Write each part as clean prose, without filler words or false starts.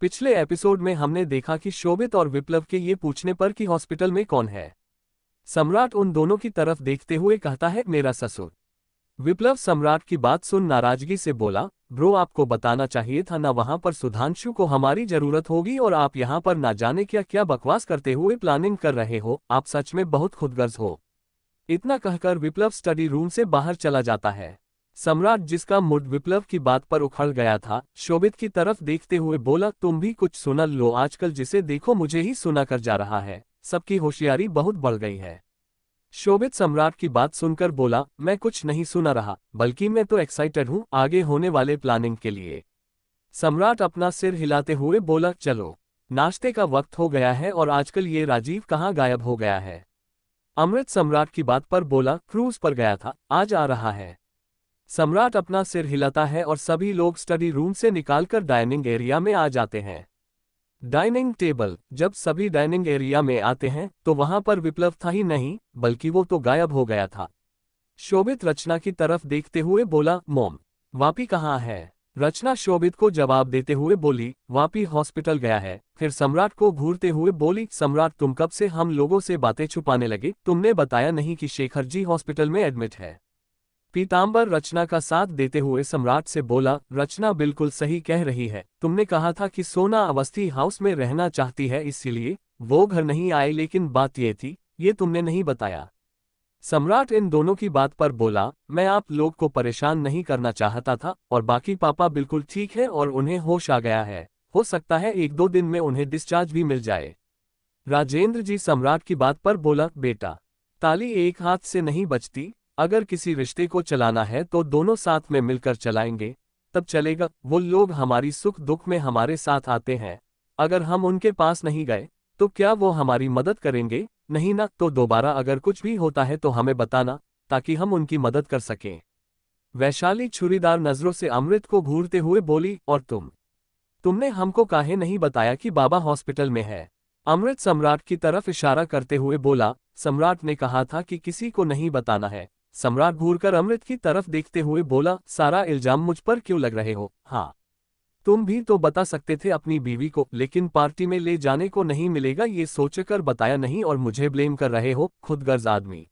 पिछले एपिसोड में हमने देखा कि शोभित और विप्लव के ये पूछने पर कि हॉस्पिटल में कौन है, सम्राट उन दोनों की तरफ देखते हुए कहता है मेरा ससुर। विप्लव सम्राट की बात सुन नाराजगी से बोला, ब्रो आपको बताना चाहिए था ना, वहां पर सुधांशु को हमारी जरूरत होगी और आप यहाँ पर ना जाने क्या क्या बकवास करते हुए प्लानिंग कर रहे हो, आप सच में बहुत खुदगर्ज हो। इतना कहकर विप्लव स्टडी रूम से बाहर चला जाता है। सम्राट, जिसका मूड विप्लव की बात पर उखड़ गया था, शोभित की तरफ देखते हुए बोला, तुम भी कुछ सुन लो, आजकल जिसे देखो मुझे ही सुना कर जा रहा है, सबकी होशियारी बहुत बढ़ गई है। शोभित सम्राट की बात सुनकर बोला, मैं कुछ नहीं सुना रहा, बल्कि मैं तो एक्साइटेड हूँ आगे होने वाले प्लानिंग के लिए। सम्राट अपना सिर हिलाते हुए बोला, चलो नाश्ते का वक्त हो गया है और आजकल ये राजीव कहाँ गायब हो गया है। अमृत सम्राट की बात पर बोला, क्रूज पर गया था, आज आ रहा है। सम्राट अपना सिर हिलाता है और सभी लोग स्टडी रूम से निकालकर डाइनिंग एरिया में आ जाते हैं। Dining table. जब सभी डाइनिंग एरिया में आते हैं तो वहां पर विप्लव था ही नहीं, बल्कि वो तो गायब हो गया था। शोभित रचना की तरफ देखते हुए बोला, मॉम वापी कहाँ है। रचना शोभित को जवाब देते हुए बोली, वापी हॉस्पिटल गया है। फिर सम्राट को घूरते हुए बोली, सम्राट तुम कब से हम लोगों से बातें छुपाने लगे, तुमने बताया नहीं कि शेखर जी हॉस्पिटल में एडमिट है। पीतांबर रचना का साथ देते हुए सम्राट से बोला, रचना बिल्कुल सही कह रही है, तुमने कहा था कि सोना अवस्थी हाउस में रहना चाहती है, इसीलिए वो घर नहीं आए, लेकिन बात ये थी, ये तुमने नहीं बताया। सम्राट इन दोनों की बात पर बोला, मैं आप लोग को परेशान नहीं करना चाहता था, और बाकी पापा बिल्कुल ठीक है और उन्हें होश आ गया है, हो सकता है 1-2 दिन में उन्हें डिस्चार्ज भी मिल जाए। राजेंद्र जी सम्राट की बात पर बोला, बेटा ताली एक हाथ से नहीं बजती, अगर किसी रिश्ते को चलाना है तो दोनों साथ में मिलकर चलाएंगे, तब चलेगा। वो लोग हमारी सुख दुख में हमारे साथ आते हैं, अगर हम उनके पास नहीं गए तो क्या वो हमारी मदद करेंगे, नहीं ना, तो दोबारा अगर कुछ भी होता है तो हमें बताना, ताकि हम उनकी मदद कर सकें। वैशाली छुरीदार नजरों से अमृत को घूरते हुए बोली, और तुमने हमको काहे नहीं बताया कि बाबा हॉस्पिटल में है। अमृत सम्राट की तरफ इशारा करते हुए बोला, सम्राट ने कहा था कि किसी को नहीं बताना है। सम्राट घूरकर अमृत की तरफ देखते हुए बोला, सारा इल्जाम मुझ पर क्यों लग रहे हो। हाँ, तुम भी तो बता सकते थे अपनी बीवी को, लेकिन पार्टी में ले जाने को नहीं मिलेगा ये सोचकर बताया नहीं और मुझे ब्लेम कर रहे हो, खुदगर्ज आदमी।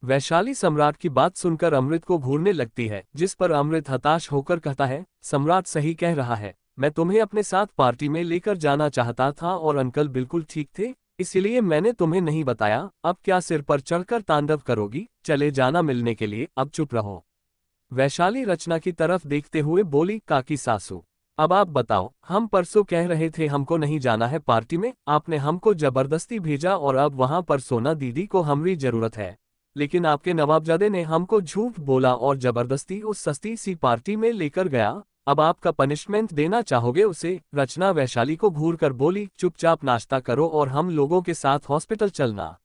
वैशाली सम्राट की बात सुनकर अमृत को घूरने लगती है, जिस पर अमृत हताश होकर कहता है, सम्राट सही कह रहा है, मैं तुम्हें अपने साथ पार्टी में लेकर जाना चाहता था और अंकल बिल्कुल ठीक थे, इसीलिए मैंने तुम्हें नहीं बताया। अब क्या सिर पर चढ़कर तांडव करोगी, चले जाना मिलने के लिए, अब चुप रहो। वैशाली रचना की तरफ देखते हुए बोली, काकी सासू अब आप बताओ, हम परसों कह रहे थे हमको नहीं जाना है पार्टी में, आपने हमको जबरदस्ती भेजा और अब वहां पर सोना दीदी को हमारी जरूरत है, लेकिन आपके नवाबजादे ने हमको झूठ बोला और जबरदस्ती उस सस्ती सी पार्टी में लेकर गया, अब आपका पनिशमेंट देना चाहोगे उसे। रचना वैशाली को घूर कर बोली, चुपचाप नाश्ता करो और हम लोगों के साथ हॉस्पिटल चलना।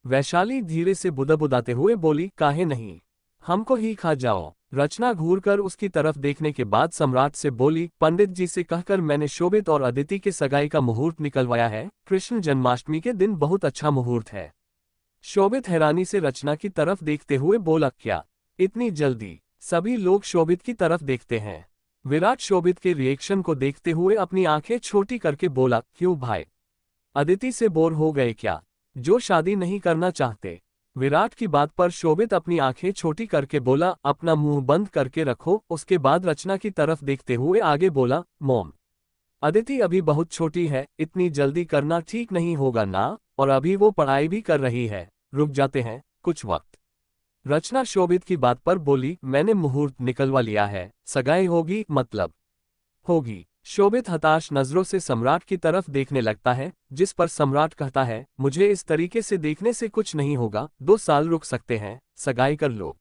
वैशाली धीरे से बुदबुदाते हुए बोली, काहे नहीं, हमको ही खा जाओ। रचना घूरकर उसकी तरफ देखने के बाद सम्राट से बोली, पंडित जी से कहकर मैंने शोभित और अदिति के सगाई का मुहूर्त निकलवाया है, कृष्ण जन्माष्टमी के दिन बहुत अच्छा मुहूर्त है। शोभित हैरानी से रचना की तरफ देखते हुए बोला, क्या इतनी जल्दी। सभी लोग शोभित की तरफ देखते हैं। विराट शोभित के रिएक्शन को देखते हुए अपनी आंखें छोटी करके बोला, क्यों भाई, अदिति से बोर हो गए क्या, जो शादी नहीं करना चाहते। विराट की बात पर शोभित अपनी आंखें छोटी करके बोला, अपना मुंह बंद करके रखो। उसके बाद रचना की तरफ देखते हुए आगे बोला, मॉम अदिति अभी बहुत छोटी है, इतनी जल्दी करना ठीक नहीं होगा ना, और अभी वो पढ़ाई भी कर रही है, रुक जाते हैं कुछ वक्त। रचना शोभित की बात पर बोली, मैंने मुहूर्त निकलवा लिया है, सगाई होगी, मतलब होगी। शोभित हताश नजरों से सम्राट की तरफ देखने लगता है, जिस पर सम्राट कहता है, मुझे इस तरीके से देखने से कुछ नहीं होगा, 2 साल रुक सकते हैं, सगाई कर लो।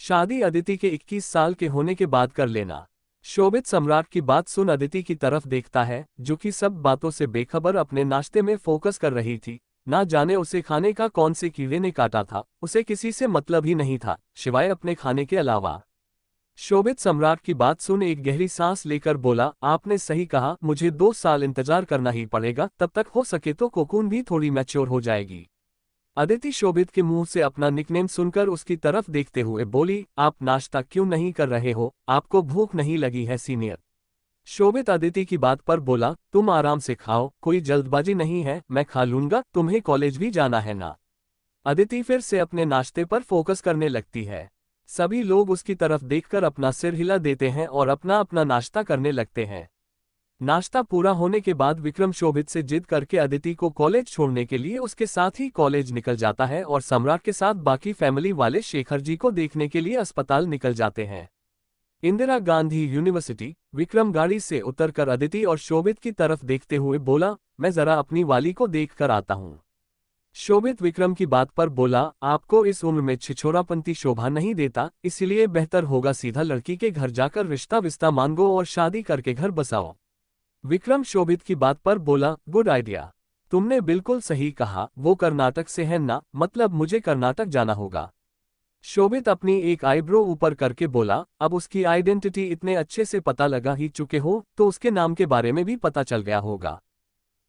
शादी अदिति के 21 साल के होने के बाद कर लेना। शोभित सम्राट की बात सुन अदिति की तरफ देखता है, जो कि सब बातों से बेखबर अपने नाश्ते में फोकस कर रही थी। ना जाने उसे खाने का कौन से कीड़े ने काटा था, उसे किसी से मतलब ही नहीं था सिवाय अपने खाने के अलावा। शोभित सम्राट की बात सुन एक गहरी सांस लेकर बोला, आपने सही कहा, मुझे 2 साल इंतजार करना ही पड़ेगा, तब तक हो सके तो कोकून भी थोड़ी मैच्योर हो जाएगी। अदिति शोभित के मुंह से अपना निकनेम सुनकर उसकी तरफ देखते हुए बोली, आप नाश्ता क्यों नहीं कर रहे हो, आपको भूख नहीं लगी है सीनियर। शोभित अदिति की बात पर बोला, तुम आराम से खाओ, कोई जल्दबाजी नहीं है, मैं खा लूंगा, तुम्हें कॉलेज भी जाना है ना। अदिति फिर से अपने नाश्ते पर फोकस करने लगती है। सभी लोग उसकी तरफ देखकर अपना सिर हिला देते हैं और अपना अपना नाश्ता करने लगते हैं। नाश्ता पूरा होने के बाद विक्रम शोभित से जिद करके अदिति को कॉलेज छोड़ने के लिए उसके साथ ही कॉलेज निकल जाता है और सम्राट के साथ बाकी फैमिली वाले शेखर जी को देखने के लिए अस्पताल निकल जाते हैं। इंदिरा गांधी यूनिवर्सिटी। विक्रम गाड़ी से उतरकर अदिति और शोभित की तरफ देखते हुए बोला, मैं जरा अपनी वाली को देख कर आता हूँ। शोभित विक्रम की बात पर बोला, आपको इस उम्र में छिछोरापंती शोभा नहीं देता, इसलिए बेहतर होगा सीधा लड़की के घर जाकर रिश्ता विस्ता मांगो और शादी करके घर बसाओ। विक्रम शोभित की बात पर बोला, गुड आइडिया, तुमने बिल्कुल सही कहा, वो कर्नाटक से है ना, मतलब मुझे कर्नाटक जाना होगा। शोभित अपनी एक आईब्रो ऊपर करके बोला, अब उसकी आइडेंटिटी इतने अच्छे से पता लगा ही चुके हो तो उसके नाम के बारे में भी पता चल गया होगा।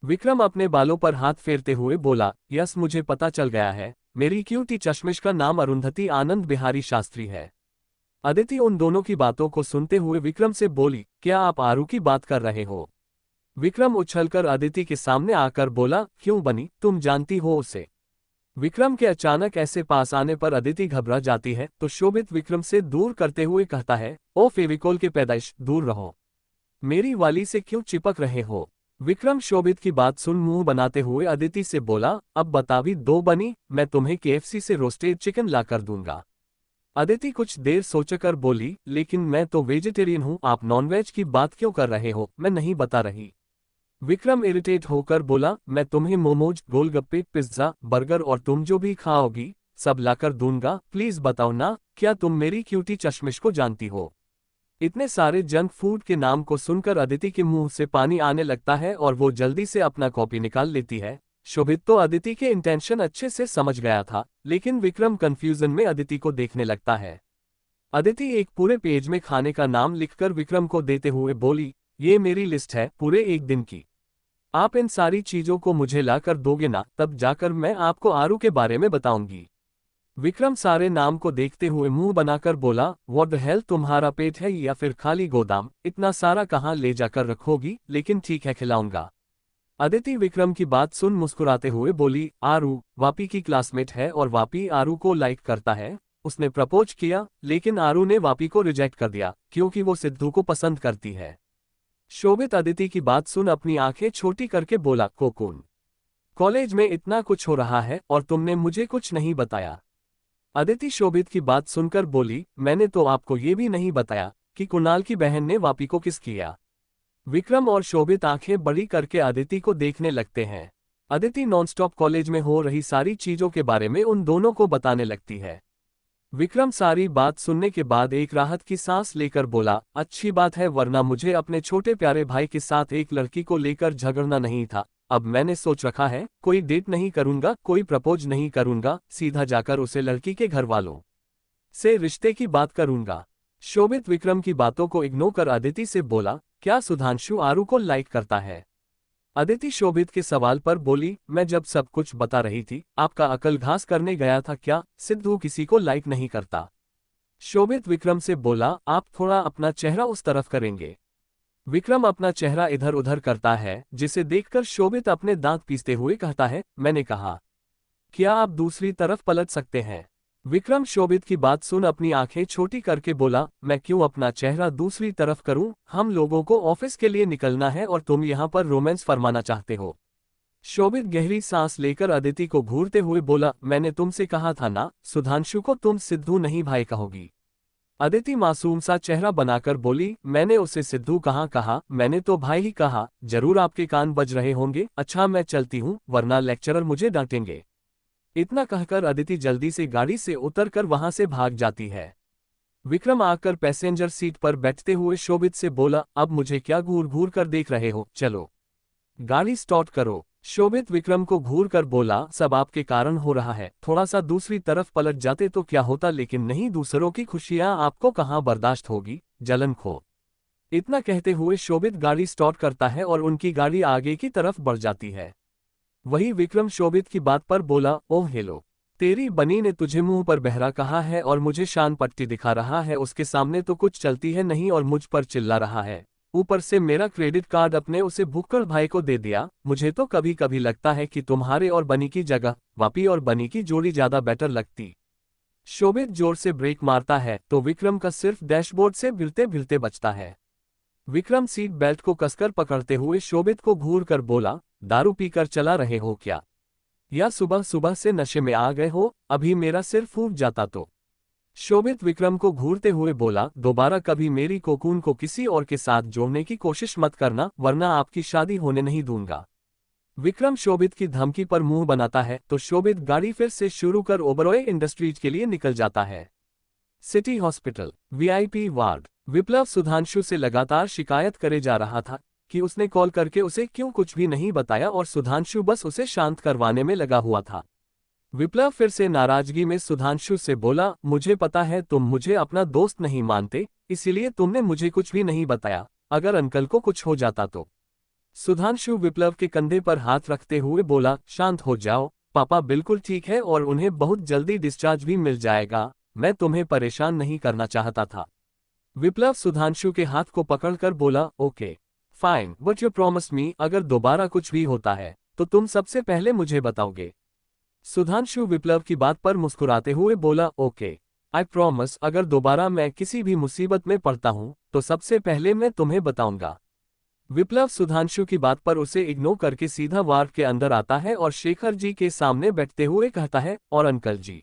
विक्रम अपने बालों पर हाथ फेरते हुए बोला, यस मुझे पता चल गया है, मेरी क्यूटी चश्मिश का नाम अरुंधति आनंद बिहारी शास्त्री है। अदिति उन दोनों की बातों को सुनते हुए विक्रम से बोली, क्या आप आरू की बात कर रहे हो? विक्रम उछलकर अदिति के सामने आकर बोला, क्यों बनी, तुम जानती हो उसे? विक्रम के अचानक ऐसे पास आने पर अदिति घबरा जाती है तो शोभित विक्रम से दूर करते हुए कहता है, ओ फेविकोल के पैदाइश, दूर रहो, मेरी वाली से क्यों चिपक रहे हो? विक्रम शोभित की बात सुन मुंह बनाते हुए अदिति से बोला, अब बता भी दो बनी, मैं तुम्हें केएफसी से रोस्टेड चिकन ला कर दूंगा। अदिति कुछ देर सोचकर बोली, लेकिन मैं तो वेजिटेरियन हूं, आप नॉनवेज की बात क्यों कर रहे हो? मैं नहीं बता रही। विक्रम इरिटेट होकर बोला, मैं तुम्हें मोमोज, गोलगप्पे, पिज्जा, बर्गर और तुम जो भी खाओगी सब लाकर दूंगा, प्लीज बताओ ना, क्या तुम मेरी क्यूटी चश्मिश को जानती हो? इतने सारे जंक फूड के नाम को सुनकर अदिति के मुंह से पानी आने लगता है और वो जल्दी से अपना कॉपी निकाल लेती है। शोभित तो अदिति के इंटेंशन अच्छे से समझ गया था, लेकिन विक्रम कंफ्यूजन में अदिति को देखने लगता है। अदिति एक पूरे पेज में खाने का नाम लिखकर विक्रम को देते हुए बोली, ये मेरी लिस्ट है पूरे एक दिन की, आप इन सारी चीजों को मुझे ला कर दोगे ना, तब जाकर मैं आपको आरू के बारे में बताऊंगी। विक्रम सारे नाम को देखते हुए मुंह बनाकर बोला, व्हाट द हेल, तुम्हारा पेट है या फिर खाली गोदाम, इतना सारा कहाँ ले जाकर रखोगी, लेकिन ठीक है खिलाऊंगा। अदिति विक्रम की बात सुन मुस्कुराते हुए बोली, आरू वापी की क्लासमेट है और वापी आरू को लाइक करता है, उसने प्रपोज किया लेकिन आरू ने वापी को रिजेक्ट कर दिया क्योंकि वो सिद्धू को पसंद करती है। शोभित अदिति की बात सुन अपनी आंखें छोटी करके बोला, कोकून, कॉलेज में इतना कुछ हो रहा है और तुमने मुझे कुछ नहीं बताया। अदिति शोभित की बात सुनकर बोली, मैंने तो आपको ये भी नहीं बताया कि कुणाल की बहन ने वापी को किस किया। विक्रम और शोभित आंखें बड़ी करके अदिति को देखने लगते हैं। अदिति नॉनस्टॉप कॉलेज में हो रही सारी चीजों के बारे में उन दोनों को बताने लगती है। विक्रम सारी बात सुनने के बाद एक राहत की सांस लेकर बोला, अच्छी बात है, वरना मुझे अपने छोटे प्यारे भाई के साथ एक लड़की को लेकर झगड़ना नहीं था। अब मैंने सोच रखा है, कोई डेट नहीं करूंगा, कोई प्रपोज नहीं करूंगा, सीधा जाकर उसे लड़की के घर वालों से रिश्ते की बात करूंगा। शोभित विक्रम की बातों को इग्नोर कर अदिति से बोला, क्या सुधांशु आरू को लाइक करता है? अदिति शोभित के सवाल पर बोली, मैं जब सब कुछ बता रही थी आपका अकल घास करने गया था क्या? सिद्धू किसी को लाइक नहीं करता। शोभित विक्रम से बोला, आप थोड़ा अपना चेहरा उस तरफ करेंगे? विक्रम अपना चेहरा इधर उधर करता है, जिसे देखकर शोभित अपने दांत पीसते हुए कहता है, मैंने कहा, क्या आप दूसरी तरफ पलट सकते हैं? विक्रम शोभित की बात सुन अपनी आंखें छोटी करके बोला, मैं क्यों अपना चेहरा दूसरी तरफ करूं? हम लोगों को ऑफिस के लिए निकलना है और तुम यहां पर रोमांस फरमाना चाहते हो। शोभित गहरी सांस लेकर अदिति को घूरते हुए बोला, मैंने तुमसे कहा था ना, सुधांशु को तुम सिद्धू नहीं भाई कहोगी। अदिति मासूम सा चेहरा बनाकर बोली, मैंने उसे सिद्धू कहाँ कहा, मैंने तो भाई ही कहा। जरूर आपके कान बज रहे होंगे, अच्छा मैं चलती हूँ वरना लेक्चरर मुझे डांटेंगे। इतना कहकर अदिति जल्दी से गाड़ी से उतरकर वहां से भाग जाती है। विक्रम आकर पैसेंजर सीट पर बैठते हुए शोभित से बोला, अब मुझे क्या घूर घूर कर देख रहे हो, चलो गाड़ी स्टार्ट करो। शोभित विक्रम को घूर कर बोला, सब आपके कारण हो रहा है, थोड़ा सा दूसरी तरफ पलट जाते तो क्या होता, लेकिन नहीं, दूसरों की खुशियां आपको कहाँ बर्दाश्त होगी, जलन खो। इतना कहते हुए शोभित गाड़ी स्टार्ट करता है और उनकी गाड़ी आगे की तरफ बढ़ जाती है। वही विक्रम शोभित की बात पर बोला, ओह हेलो, तेरी बनी ने तुझे मुंह पर बहरा कहा है और मुझे शान पट्टी दिखा रहा है, उसके सामने तो कुछ चलती है नहीं और मुझ पर चिल्ला रहा है। ऊपर से मेरा क्रेडिट कार्ड अपने उसे भुक्कड़ भाई को दे दिया। मुझे तो कभी कभी लगता है कि तुम्हारे और बनी की जगह वापी और बनी की जोड़ी ज्यादा बेटर लगती। शोभित जोर से ब्रेक मारता है तो विक्रम का सिर्फ डैशबोर्ड से भिलते भिलते बचता है। विक्रम सीट बेल्ट को कसकर पकड़ते हुए शोभित को घूर कर बोला, दारू पीकर चला रहे हो क्या, या सुबह सुबह से नशे में आ गए हो, अभी मेरा सिर फूट जाता तो। शोभित विक्रम को घूरते हुए बोला, दोबारा कभी मेरी कोकून को किसी और के साथ जोड़ने की कोशिश मत करना, वरना आपकी शादी होने नहीं दूंगा। विक्रम शोभित की धमकी पर मुंह बनाता है तो शोभित गाड़ी फिर से शुरू कर ओबरॉय इंडस्ट्रीज के लिए निकल जाता है। City hospital VIP ward. Viplav Sudhanshu से लगातार शिकायत करे जा रहा था कि उसने कॉल करके उसे क्यों कुछ भी नहीं बताया और सुधांशु बस उसे शांत करवाने में लगा हुआ था। विप्लव फिर से नाराजगी में सुधांशु से बोला, मुझे पता है तुम मुझे अपना दोस्त नहीं मानते, इसीलिए तुमने मुझे कुछ भी नहीं बताया, अगर अंकल को कुछ हो जाता तो। सुधांशु विप्लव के कंधे पर हाथ रखते हुए बोला, शांत हो जाओ, पापा बिल्कुल ठीक है और उन्हें बहुत जल्दी डिस्चार्ज भी मिल जाएगा, मैं तुम्हें परेशान नहीं करना चाहता था। विप्लव सुधांशु के हाथ को पकड़कर बोला, okay fine, but you promise me, अगर दोबारा कुछ भी होता है तो तुम सबसे पहले मुझे बताओगे। सुधांशु विप्लव की बात पर मुस्कुराते हुए बोला, ओके आई प्रॉमिस, अगर दोबारा मैं किसी भी मुसीबत में पड़ता हूं तो सबसे पहले मैं तुम्हें बताऊंगा। विप्लव सुधांशु की बात पर उसे इग्नोर करके सीधा वार्ड के अंदर आता है और शेखर जी के सामने बैठते हुए कहता है, और अंकल जी,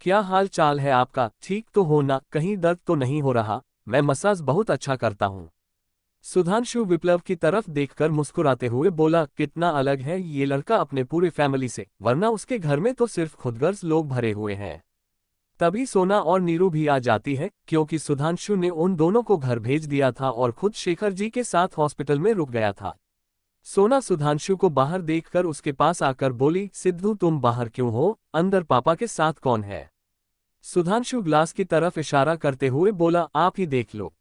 क्या हाल चाल है आपका, ठीक तो हो ना, कहीं दर्द तो नहीं हो रहा, मैं मसाज बहुत अच्छा करता हूँ। सुधांशु विप्लव की तरफ देखकर मुस्कुराते हुए बोला, कितना अलग है ये लड़का अपने पूरे फैमिली से, वरना उसके घर में तो सिर्फ खुदगर्ज लोग भरे हुए हैं। तभी सोना और नीरू भी आ जाती है क्योंकि सुधांशु ने उन दोनों को घर भेज दिया था और खुद शेखर जी के साथ हॉस्पिटल में रुक गया था। सोना सुधांशु को बाहर देखकर उसके पास आकर बोली, सिद्धू तुम बाहर क्यों हो, अंदर पापा के साथ कौन है। सुधांशु ग्लास की तरफ इशारा करते हुए बोला, आप ही देख लो।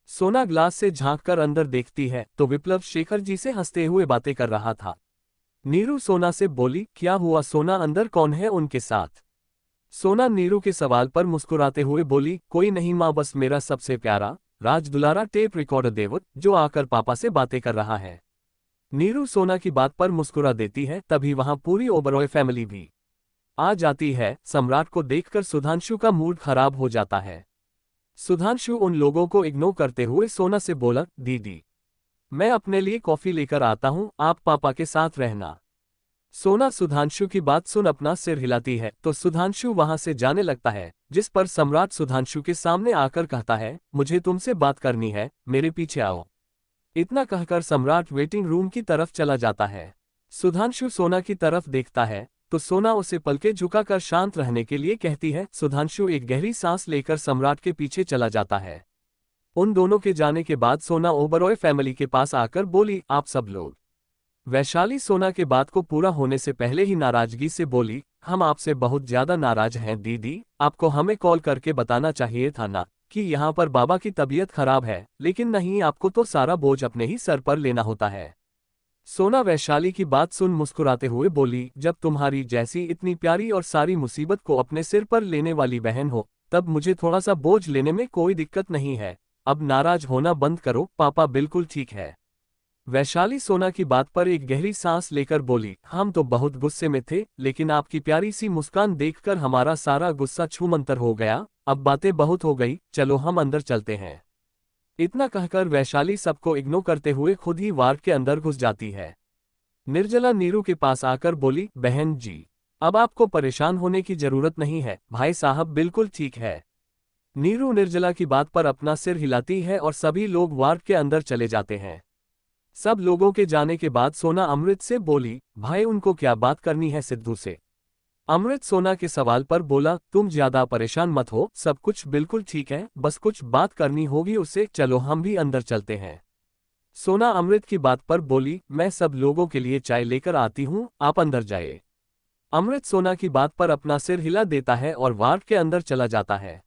सोना ग्लास से झांककर अंदर देखती है तो विप्लव शेखर जी से हंसते हुए बातें कर रहा था। नीरू सोना से बोली, क्या हुआ सोना, अंदर कौन है उनके साथ। सोना नीरू के सवाल पर मुस्कुराते हुए बोली, कोई नहीं माँ, बस मेरा सबसे प्यारा राज दुलारा टेप रिकॉर्डर देवत जो आकर पापा से बातें कर रहा है। नीरू सोना की बात पर मुस्कुरा देती है। तभी वहां पूरी ओबरॉय फैमिली भी आ जाती है। सम्राट को देखकर सुधांशु का मूड खराब हो जाता है। सुधांशु उन लोगों को इग्नोर करते हुए सोना से बोला, दीदी मैं अपने लिए कॉफी लेकर आता हूं, आप पापा के साथ रहना। सोना सुधांशु की बात सुन अपना सिर हिलाती है तो सुधांशु वहां से जाने लगता है, जिस पर सम्राट सुधांशु के सामने आकर कहता है, मुझे तुमसे बात करनी है, मेरे पीछे आओ। इतना कहकर सम्राट वेटिंग रूम की तरफ चला जाता है। सुधांशु सोना की तरफ देखता है तो सोना उसे पलके झुकाकर शांत रहने के लिए कहती है। सुधांशु एक गहरी सांस लेकर सम्राट के पीछे चला जाता है। उन दोनों के जाने के बाद सोना ओबरॉय फैमिली के पास आकर बोली, आप सब लोग। वैशाली सोना के बात को पूरा होने से पहले ही नाराजगी से बोली, हम आपसे बहुत ज्यादा नाराज हैं दीदी, आपको हमें कॉल करके बताना चाहिए था ना कि यहाँ पर बाबा की तबीयत खराब है, लेकिन नहीं, आपको तो सारा बोझ अपने ही सर पर लेना होता है। सोना वैशाली की बात सुन मुस्कुराते हुए बोली, जब तुम्हारी जैसी इतनी प्यारी और सारी मुसीबत को अपने सिर पर लेने वाली बहन हो तब मुझे थोड़ा सा बोझ लेने में कोई दिक्कत नहीं है। अब नाराज होना बंद करो, पापा बिल्कुल ठीक है। वैशाली सोना की बात पर एक गहरी सांस लेकर बोली, हम तो बहुत गुस्से में थे, लेकिन आपकी प्यारी सी मुस्कान देखकर हमारा सारा गुस्सा छूमंतर हो गया। अब बातें बहुत हो गई, चलो हम अंदर चलते हैं। इतना कहकर वैशाली सबको इग्नोर करते हुए खुद ही वार्ड के अंदर घुस जाती है। निर्जला नीरू के पास आकर बोली, बहन जी अब आपको परेशान होने की जरूरत नहीं है, भाई साहब बिल्कुल ठीक है। नीरू निर्जला की बात पर अपना सिर हिलाती है और सभी लोग वार्ड के अंदर चले जाते हैं। सब लोगों के जाने के बाद सोना अमृत से बोली, भाई उनको क्या बात करनी है सिद्धू से। अमृत सोना के सवाल पर बोला, तुम ज्यादा परेशान मत हो, सब कुछ बिल्कुल ठीक है, बस कुछ बात करनी होगी उससे, चलो हम भी अंदर चलते हैं। सोना अमृत की बात पर बोली, मैं सब लोगों के लिए चाय लेकर आती हूँ, आप अंदर जाइए। अमृत सोना की बात पर अपना सिर हिला देता है और वार्ड के अंदर चला जाता है।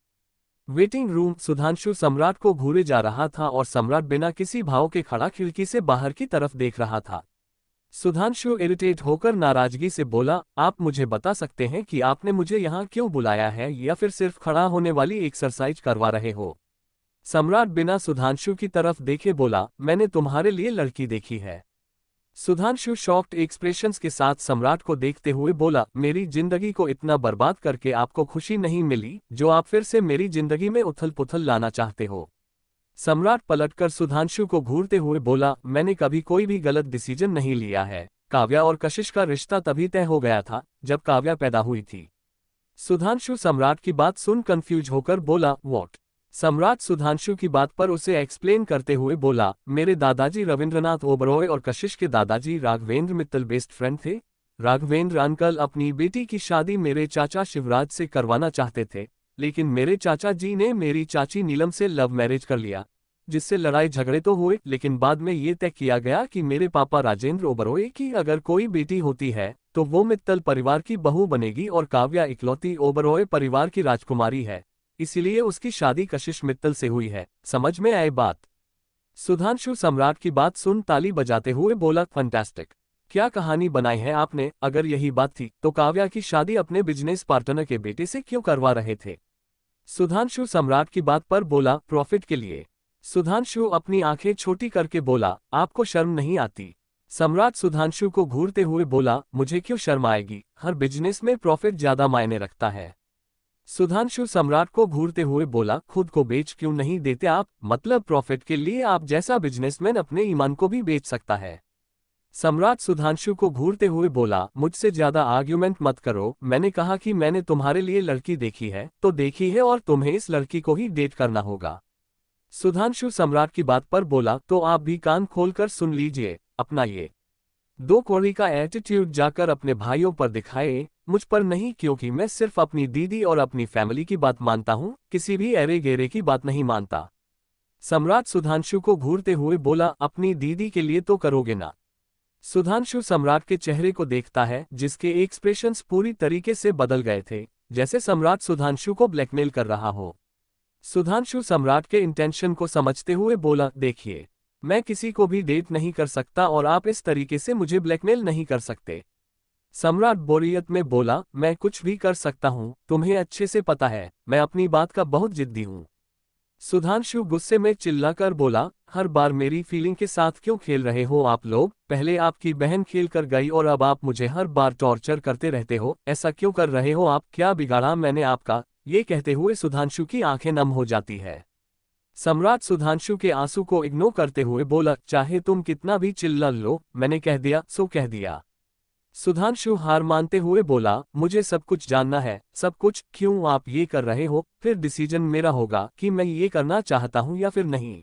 Waiting room. सुधांशु सम्राट को घूरे जा रहा था और सम्राट बिना किसी भाव के खड़ा खिड़की से बाहर की तरफ देख रहा था। सुधांशु इरिटेट होकर नाराजगी से बोला, आप मुझे बता सकते हैं कि आपने मुझे यहाँ क्यों बुलाया है या फिर सिर्फ खड़ा होने वाली एक्सरसाइज करवा रहे हो। सम्राट बिना सुधांशु की तरफ देखे बोला, मैंने तुम्हारे लिए लड़की देखी है। सुधांशु शॉक्ड एक्सप्रेशंस के साथ सम्राट को देखते हुए बोला, मेरी जिंदगी को इतना बर्बाद करके आपको खुशी नहीं मिली जो आप फिर से मेरी जिंदगी में उथल पुथल लाना चाहते हो। सम्राट पलटकर सुधांशु को घूरते हुए बोला, मैंने कभी कोई भी गलत डिसीजन नहीं लिया है। काव्या और कशिश का रिश्ता तभी तय हो गया था जब काव्या पैदा हुई थी। सुधांशु सम्राट की बात सुन कंफ्यूज होकर बोला, व्हाट? सम्राट सुधांशु की बात पर उसे एक्सप्लेन करते हुए बोला, मेरे दादाजी रविंद्रनाथ ओबरॉय और कशिश के दादाजी राघवेंद्र मित्तल बेस्ट फ्रेंड थे। राघवेंद्र अंकल अपनी बेटी की शादी मेरे चाचा शिवराज से करवाना चाहते थे, लेकिन मेरे चाचा जी ने मेरी चाची नीलम से लव मैरिज कर लिया, जिससे लड़ाई झगड़े तो हुए, लेकिन बाद में ये तय किया गया कि मेरे पापा राजेंद्र ओबरॉय की अगर कोई बेटी होती है तो वो मित्तल परिवार की बहू बनेगी और काव्या इकलौती ओबरॉय परिवार की राजकुमारी है, इसीलिए उसकी शादी कशिश मित्तल से हुई है। समझ में आए बात? सुधांशु सम्राट की बात सुन ताली बजाते हुए बोला, फंटास्टिक, क्या कहानी बनाई है आपने। अगर यही बात थी तो काव्या की शादी अपने बिजनेस पार्टनर के बेटे से क्यों करवा रहे थे? सुधांशु सम्राट की बात पर बोला, प्रॉफिट के लिए। सुधांशु अपनी आंखें छोटी करके बोला, आपको शर्म नहीं आती? सम्राट सुधांशु को घूरते हुए बोला, मुझे क्यों शर्म आएगी, हर बिजनेस में प्रॉफिट ज्यादा मायने रखता है। सुधांशु सम्राट को घूरते हुए बोला, खुद को बेच क्यों नहीं देते आप? मतलब प्रॉफिट के लिए आप जैसा बिजनेसमैन अपने ईमान को भी बेच सकता है। सम्राट सुधांशु को घूरते हुए बोला, मुझसे ज्यादा आर्ग्यूमेंट मत करो। मैंने कहा कि मैंने तुम्हारे लिए लड़की देखी है तो देखी है और तुम्हें इस लड़की को ही डेट करना होगा। सुधांशु सम्राट की बात पर बोला, तो आप भी कान खोलकर सुन लीजिए, अपना ये दो कौड़ी का एटीट्यूड जाकर अपने भाइयों पर दिखाए, मुझ पर नहीं, क्योंकि मैं सिर्फ अपनी दीदी और अपनी फैमिली की बात मानता हूं, किसी भी एरे गेरे की बात नहीं मानता। सम्राट सुधांशु को घूरते हुए बोला, अपनी दीदी के लिए तो करोगे ना? सुधांशु सम्राट के चेहरे को देखता है, जिसके एक्सप्रेशंस पूरी तरीके से बदल गए थे, जैसे सम्राट सुधांशु को ब्लैकमेल कर रहा हो। सुधांशु सम्राट के इंटेंशन को समझते हुए बोला, देखिए, मैं किसी को भी डेट नहीं कर सकता और आप इस तरीके से मुझे ब्लैकमेल नहीं कर सकते। सम्राट बोरियत में बोला, मैं कुछ भी कर सकता हूं, तुम्हें अच्छे से पता है, मैं अपनी बात का बहुत जिद्दी हूं। सुधांशु गुस्से में चिल्लाकर बोला, हर बार मेरी फीलिंग के साथ क्यों खेल रहे हो आप लोग? पहले आपकी बहन खेल कर गई और अब आप मुझे हर बार टॉर्चर करते रहते हो, ऐसा क्यों कर रहे हो आप? क्या बिगाड़ा मैंने आपका? ये कहते हुए सुधांशु की आंखें नम हो जाती है। सम्राट सुधांशु के आंसू को इग्नोर करते हुए बोला, चाहे तुम कितना भी चिल्ला लो, मैंने कह दिया सो कह दिया। सुधांशु हार मानते हुए बोला, मुझे सब कुछ जानना है, सब कुछ। क्यों आप ये कर रहे हो? फिर डिसीजन मेरा होगा कि मैं ये करना चाहता हूं या फिर नहीं।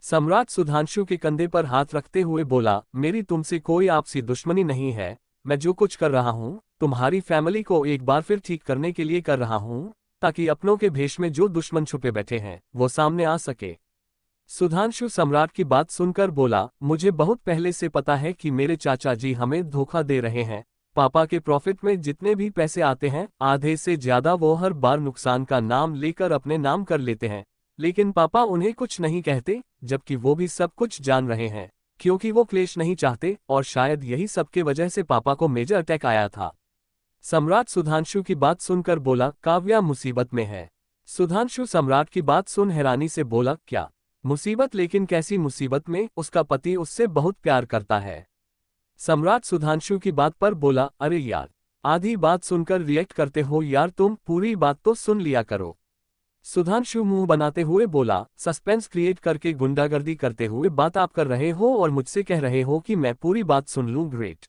सम्राट सुधांशु के कंधे पर हाथ रखते हुए बोला, मेरी तुमसे कोई आपसी दुश्मनी नहीं है, मैं जो कुछ कर रहा हूं तुम्हारी फैमिली को एक बार फिर ठीक करने के लिए कर रहा हूं, ताकि अपनों के भेष में जो दुश्मन छुपे बैठे हैं वो सामने आ सके। सुधांशु सम्राट की बात सुनकर बोला, मुझे बहुत पहले से पता है कि मेरे चाचा जी हमें धोखा दे रहे हैं। पापा के प्रॉफिट में जितने भी पैसे आते हैं, आधे से ज्यादा वो हर बार नुकसान का नाम लेकर अपने नाम कर लेते हैं, लेकिन पापा उन्हें कुछ नहीं कहते, जबकि वो भी सब कुछ जान रहे हैं, क्योंकि वो क्लेश नहीं चाहते, और शायद यही सबके वजह से पापा को मेजर अटैक आया था। सम्राट सुधांशु की बात सुनकर बोला, काव्या मुसीबत में है। सुधांशु सम्राट की बात सुन हैरानी से बोला, क्या मुसीबत? लेकिन कैसी मुसीबत में? उसका पति उससे बहुत प्यार करता है। सम्राट सुधांशु की बात पर बोला, अरे यार, आधी बात सुनकर रिएक्ट करते हो यार, तुम पूरी बात तो सुन लिया करो। सुधांशु मुंह बनाते हुए बोला, सस्पेंस क्रिएट करके गुंडागर्दी करते हुए बात आप कर रहे हो और मुझसे कह रहे हो कि मैं पूरी बात सुन लूं? ग्रेट।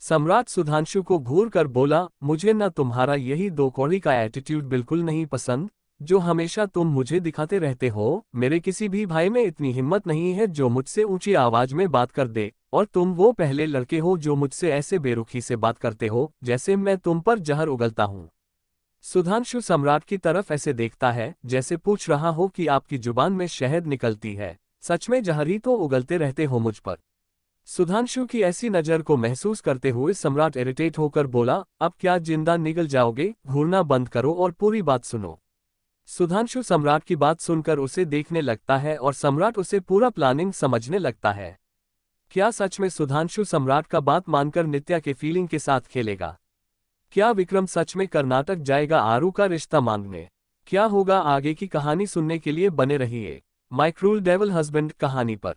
सम्राट सुधांशु को घूर कर बोला, मुझे न तुम्हारा यही दो कौड़ी का एटीट्यूड बिल्कुल नहीं पसंद, जो हमेशा तुम मुझे दिखाते रहते हो। मेरे किसी भी भाई में इतनी हिम्मत नहीं है जो मुझसे ऊंची आवाज में बात कर दे, और तुम वो पहले लड़के हो जो मुझसे ऐसे बेरुखी से बात करते हो जैसे मैं तुम पर जहर उगलता हूं। सुधांशु सम्राट की तरफ ऐसे देखता है जैसे पूछ रहा हो कि आपकी जुबान में शहद निकलती है, सच में जहर ही तो उगलते रहते हो मुझ पर। सुधांशु की ऐसी नजर को महसूस करते हुए सम्राट इरिटेट होकर बोला, अब क्या जिंदा निगल जाओगे? घूरना बंद करो और पूरी बात सुनो। सुधांशु सम्राट की बात सुनकर उसे देखने लगता है और सम्राट उसे पूरा प्लानिंग समझने लगता है। क्या सच में सुधांशु सम्राट का बात मानकर नित्या के फीलिंग के साथ खेलेगा? क्या विक्रम सच में कर्नाटक जाएगा आरू का रिश्ता मांगने? क्या होगा आगे की कहानी सुनने के लिए बने रहिए माय क्रूल डेविल हस्बैंड कहानी पर।